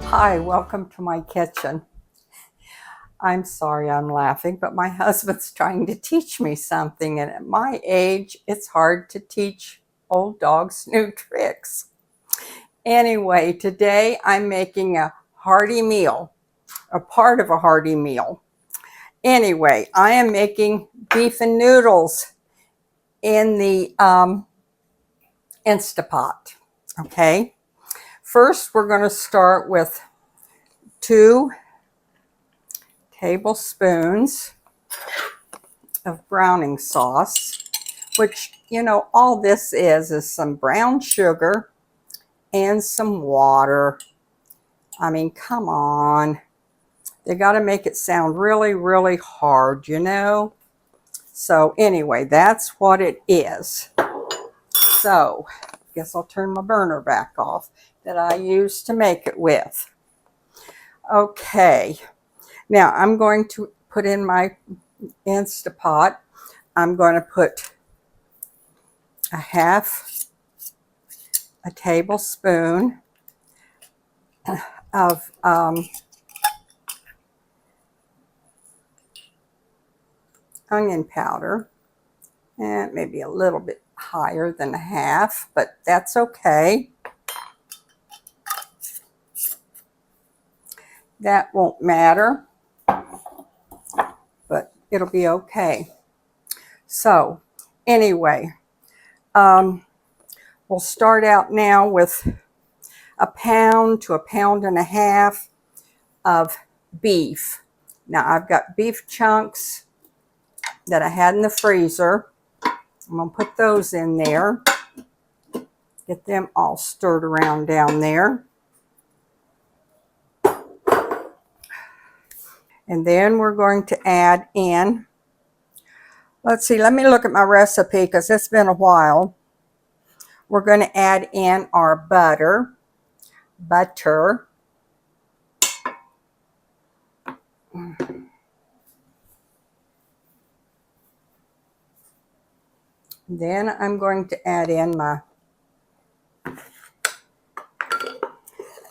Hi, welcome to my kitchen. I'm sorry I'm laughing, but my husband's trying to teach me something, and at my age, it's hard to teach old dogs new tricks. Anyway, today I'm making a hearty meal, a part of a hearty meal. Anyway, I am making beef and noodles in the Instapot. Okay, first we're going to start with 2 tablespoons of browning sauce, which, all this is some brown sugar and some water. I mean, come on. They got to make it sound really, really hard, So anyway, that's what it is. So I guess I'll turn my burner back off that I used to make it with. Okay, now I'm going to put in my Instapot. I'm going to put a half a tablespoon of onion powder, and maybe a little bit higher than a half, but that's okay. That won't matter, but it'll be okay. So anyway, we'll start out now with a pound to a pound and a half of beef. Now I've got beef chunks that I had in the freezer. I'm going to put those in there. Get them all stirred around down there. And then we're going to add in, let's see, let me look at my recipe because it's been a while. We're going to add in our butter. Then I'm going to add in my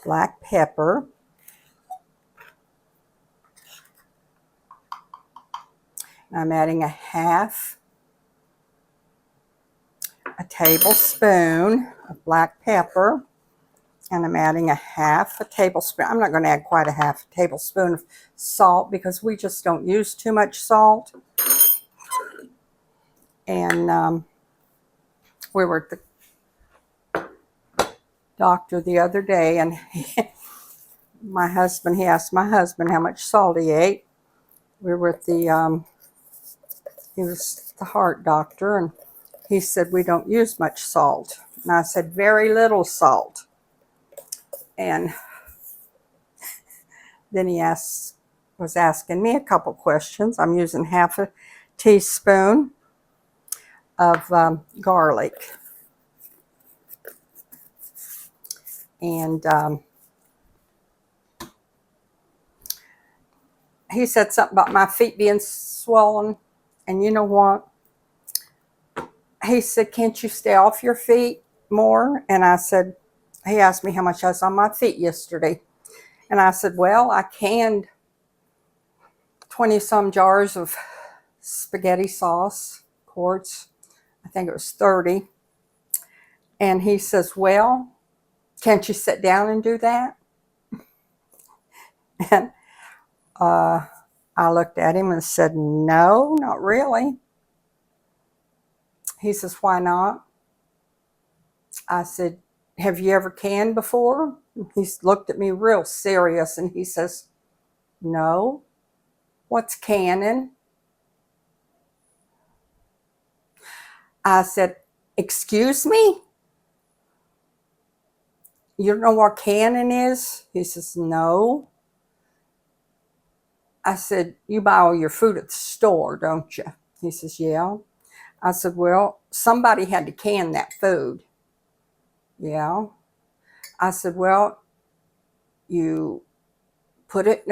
black pepper. I'm adding a half a tablespoon of black pepper. And I'm adding a half a tablespoon. I'm not going to add quite a half a tablespoon of salt because we just don't use too much salt. And we were at the doctor the other day, and he asked my husband how much salt he ate. We were at he was the heart doctor, and he said we don't use much salt. And I said very little salt. And then he was asking me a couple questions. I'm using half a teaspoon of garlic. And he said something about my feet being swollen. And you know what? He said, can't you stay off your feet more? And I said, he asked me how much I was on my feet yesterday. And I said, well, I canned 20-some jars of spaghetti sauce, quarts. I think it was 30. And he says, well, can't you sit down and do that? And I looked at him and said, no, not really. He says, why not? I said, have you ever canned before? He looked at me real serious and he says, no. What's canning? I said, excuse me? You don't know what canning is? He says, no. I said, you buy all your food at the store, don't you? He says, yeah. I said, well, somebody had to can that food. Yeah. I said, well, you put it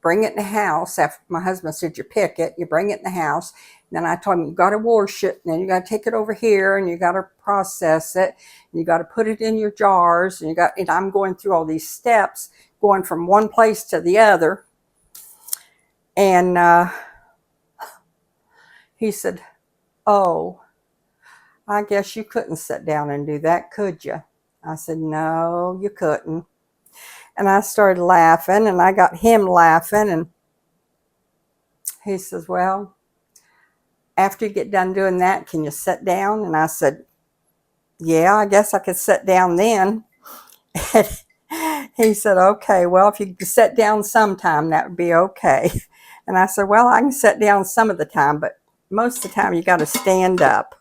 bring it in the house. After my husband said you pick it, you bring it in the house, Then I told him, you got to wash it, and then you got to take it over here, and you got to process it, and you got to put it in your jars, and I'm going through all these steps, going from one place to the other. And he said, oh, I guess you couldn't sit down and do that, could you? I said, no, you couldn't. And I started laughing, and I got him laughing, and he says, well, after you get done doing that, can you sit down? And I said, yeah, I guess I could sit down then. He said, okay, well, if you could sit down sometime, that would be okay. And I said, well, I can sit down some of the time, but most of the time you got to stand up.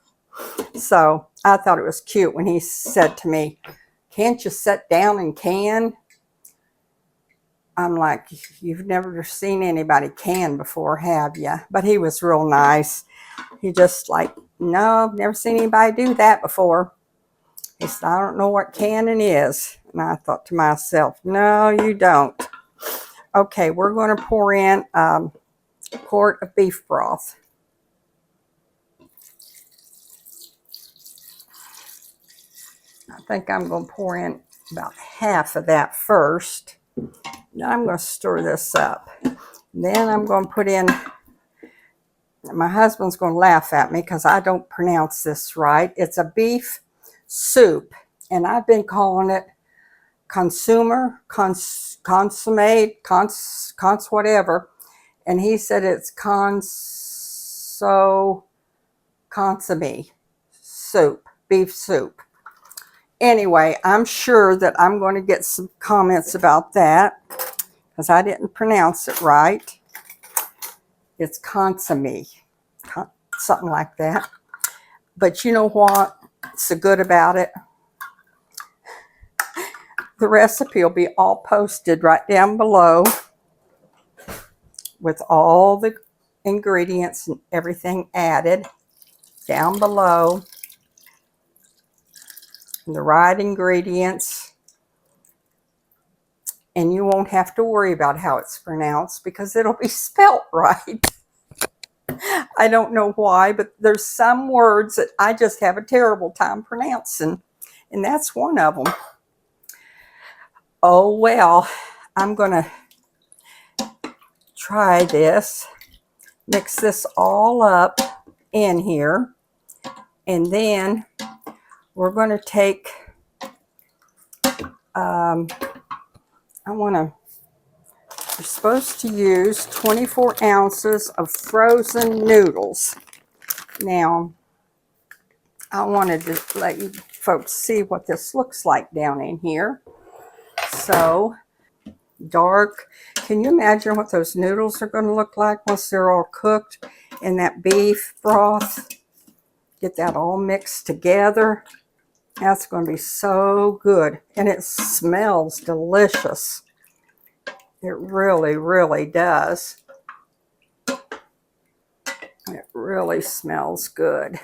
So I thought it was cute when he said to me, can't you sit down and can? I'm like, you've never seen anybody can before, have you? But he was real nice. He just like, no, I've never seen anybody do that before. He said, I don't know what canning is. And I thought to myself, no, you don't. Okay, we're going to pour in a quart of beef broth. I think I'm going to pour in about half of that first. Now I'm going to stir this up. Then I'm going to put in, my husband's going to laugh at me because I don't pronounce this right. It's a beef soup, and I've been calling it consomme, whatever, and he said it's consomme soup, beef soup. Anyway, I'm sure that I'm going to get some comments about that because I didn't pronounce it right. It's consomme, something like that. But you know what's so good about it? The recipe will be all posted right down below with all the ingredients and everything added down below. The right ingredients. And you won't have to worry about how it's pronounced because it'll be spelt right. I don't know why, but there's some words that I just have a terrible time pronouncing, and that's one of them. Oh well, I'm gonna try this, mix this all up in here, and then we're going to take you're supposed to use 24 ounces of frozen noodles. Now, I wanted to let you folks see what this looks like down in here. So, dark. Can you imagine what those noodles are going to look like once they're all cooked in that beef broth? Get that all mixed together. That's going to be so good. And it smells delicious. It really, really does. It really smells good.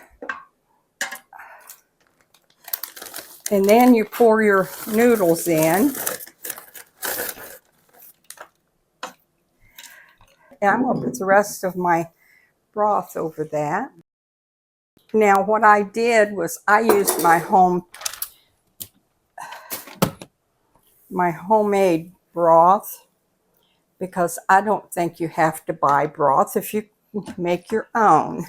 And then you pour your noodles in. And I'm going to put the rest of my broth over that. Now what I did was I used my homemade broth because I don't think you have to buy broth if you make your own.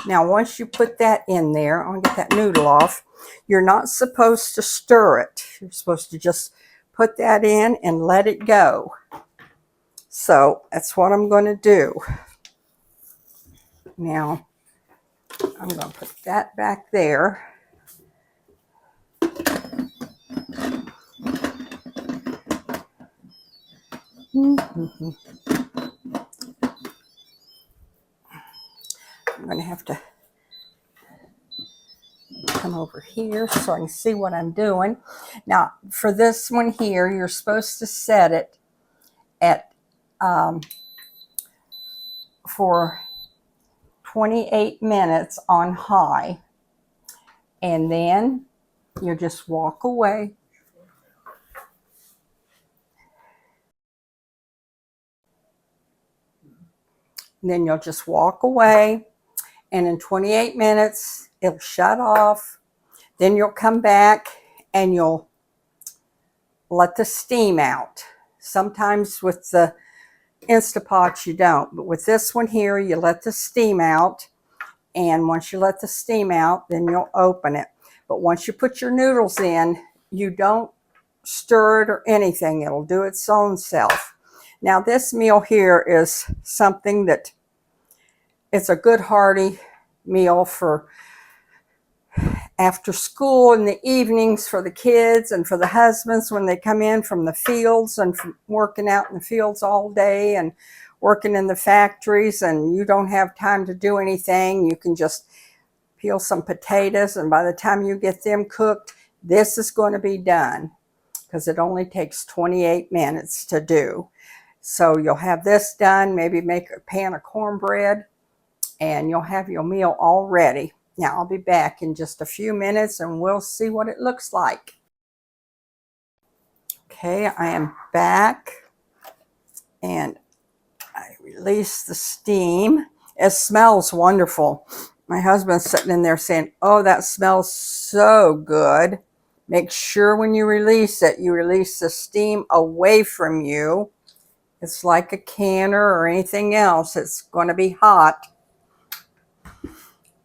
Now once you put that in there, I'm going to get that noodle off. You're not supposed to stir it. You're supposed to just put that in and let it go. So that's what I'm going to do. Now I'm going to put that back there. I'm going to have to come over here so I can see what I'm doing. Now, for this one here, you're supposed to set it at for 28 minutes on high, and then you just walk away. then you'll just walk away, and in 28 minutes, it'll shut off. Then you'll come back and you'll let the steam out. Sometimes with the Instapots you don't, but with this one here, you let the steam out. And once you let the steam out, then you'll open it. But once you put your noodles in, you don't stir it or anything. It'll do its own self. Now this meal here is something that it's a good hearty meal for after school in the evenings for the kids and for the husbands when they come in from the fields and from working out in the fields all day and working in the factories, and you don't have time to do anything. You can just peel some potatoes, and by the time you get them cooked, this is going to be done because it only takes 28 minutes to do. So you'll have this done, maybe make a pan of cornbread, and you'll have your meal all ready. Now I'll be back in just a few minutes and we'll see what it looks like. Okay, I am back and I release the steam. It smells wonderful. My husband's sitting in there saying, oh, that smells so good. Make sure when you release it, you release the steam away from you. It's like a canner or anything else. It's going to be hot.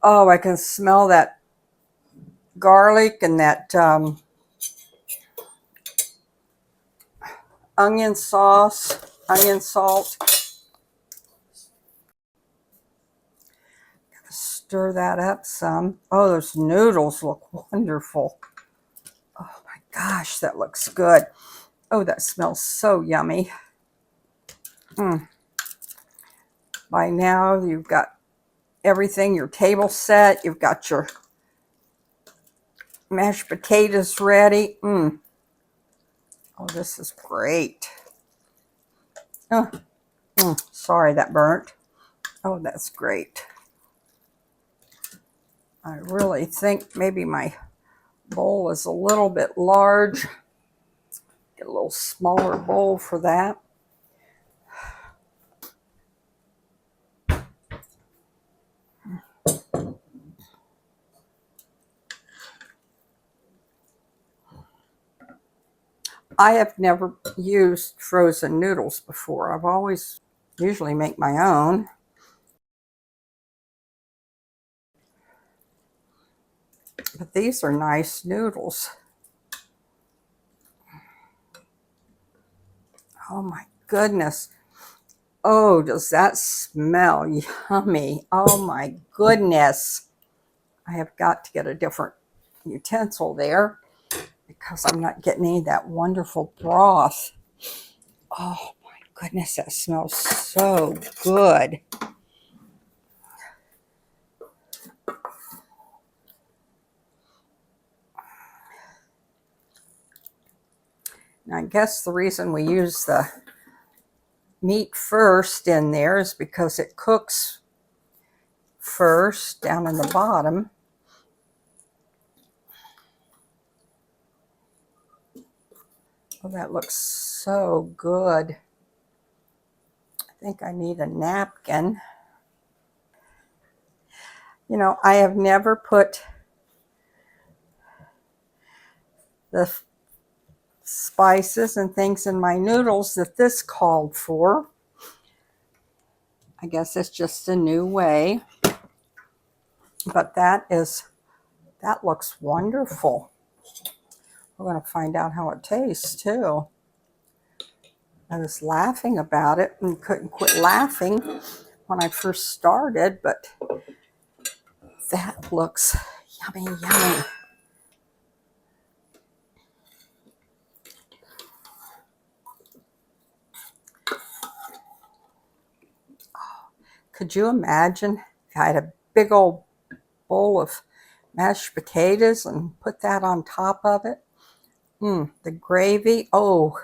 Oh, I can smell that garlic and that onion sauce, onion salt. Gotta stir that up some. Oh, those noodles look wonderful. Oh my gosh, that looks good. Oh, that smells so yummy. By now, you've got everything, your table set. You've got your mashed potatoes ready. Oh, this is great. Sorry, that burnt. Oh, that's great. I really think maybe my bowl is a little bit large. Get a little smaller bowl for that. I have never used frozen noodles before. I've always usually make my own. But these are nice noodles. Oh my goodness. Oh, does that smell yummy? Oh my goodness. I have got to get a different utensil there because I'm not getting any of that wonderful broth. Oh my goodness, that smells so good. And I guess the reason we use the meat first in there is because it cooks first down in the bottom. Oh, that looks so good. I think I need a napkin. You know, I have never put the spices and things in my noodles that this called for. I guess it's just a new way. But that looks wonderful. We're going to find out how it tastes too. I was laughing about it and couldn't quit laughing when I first started, but that looks yummy, yummy. Could you imagine if I had a big old bowl of mashed potatoes and put that on top of it? The gravy, oh.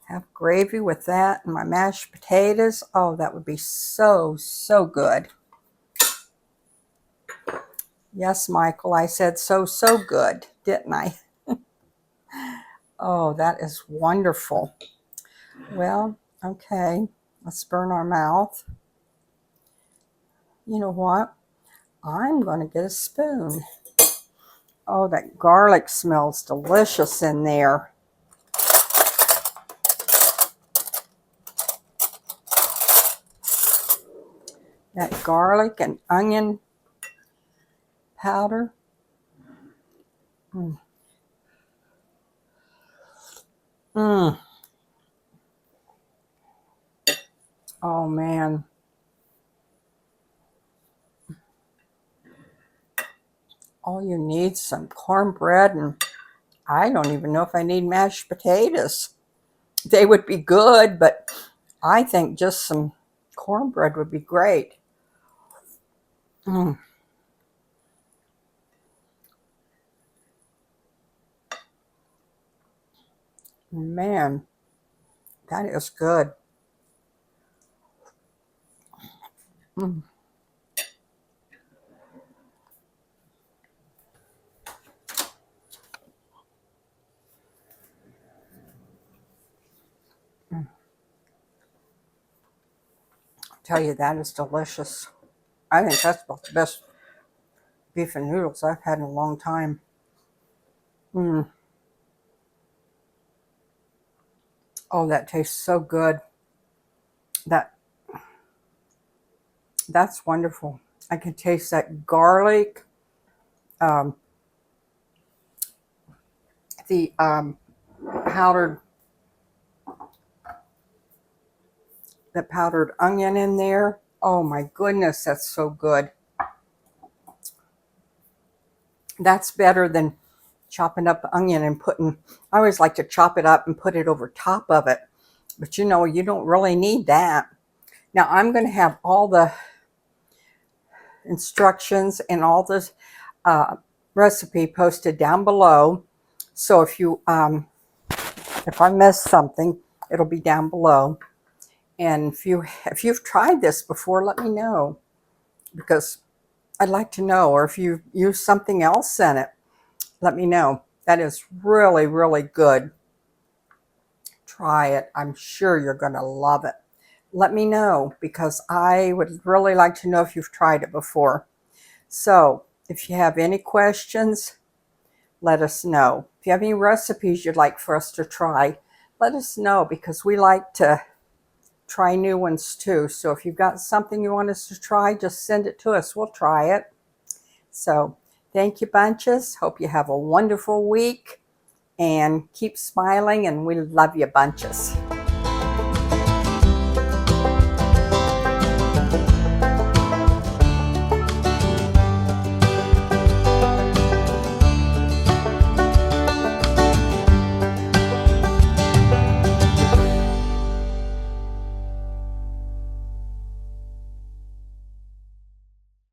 Have gravy with that and my mashed potatoes. Oh, that would be so, so good. Yes, Michael, I said so, so good, didn't I? Oh, that is wonderful. Well, Okay, let's burn our mouth. You know what? I'm going to get a spoon. Oh, that garlic smells delicious in there. That garlic and onion powder. Mm. Mm. Oh, man. All you need is some cornbread, and I don't even know if I need mashed potatoes. They would be good, but I think just some cornbread would be great. Mm. Man, that is good. Mm. Mm. I tell you, that is delicious. I think that's about the best beef and noodles I've had in a long time. Mm. Oh, that tastes so good. That that's wonderful. I can taste that garlic, um, the powdered the powdered onion in there. Oh my goodness, that's so good. That's better than chopping up the onion and putting. I always like to chop it up and put it over top of it, but you know you don't really need that. Now I'm going to have all the instructions and all the uh, recipe posted down below. So if I miss something, it'll be down below. And if you've tried this before, let me know, because I'd like to know. Or if you use something else in it, let me know. That is really, really good. Try it. I'm sure you're going to love it. Let me know, because I would really like to know if you've tried it before. So if you have any questions, let us know. If you have any recipes you'd like for us to try, let us know, because we like to try new ones too. So if you've got something you want us to try, just send it to us. We'll try it. So thank you, bunches. Hope you have a wonderful week and keep smiling, and we love you, bunches.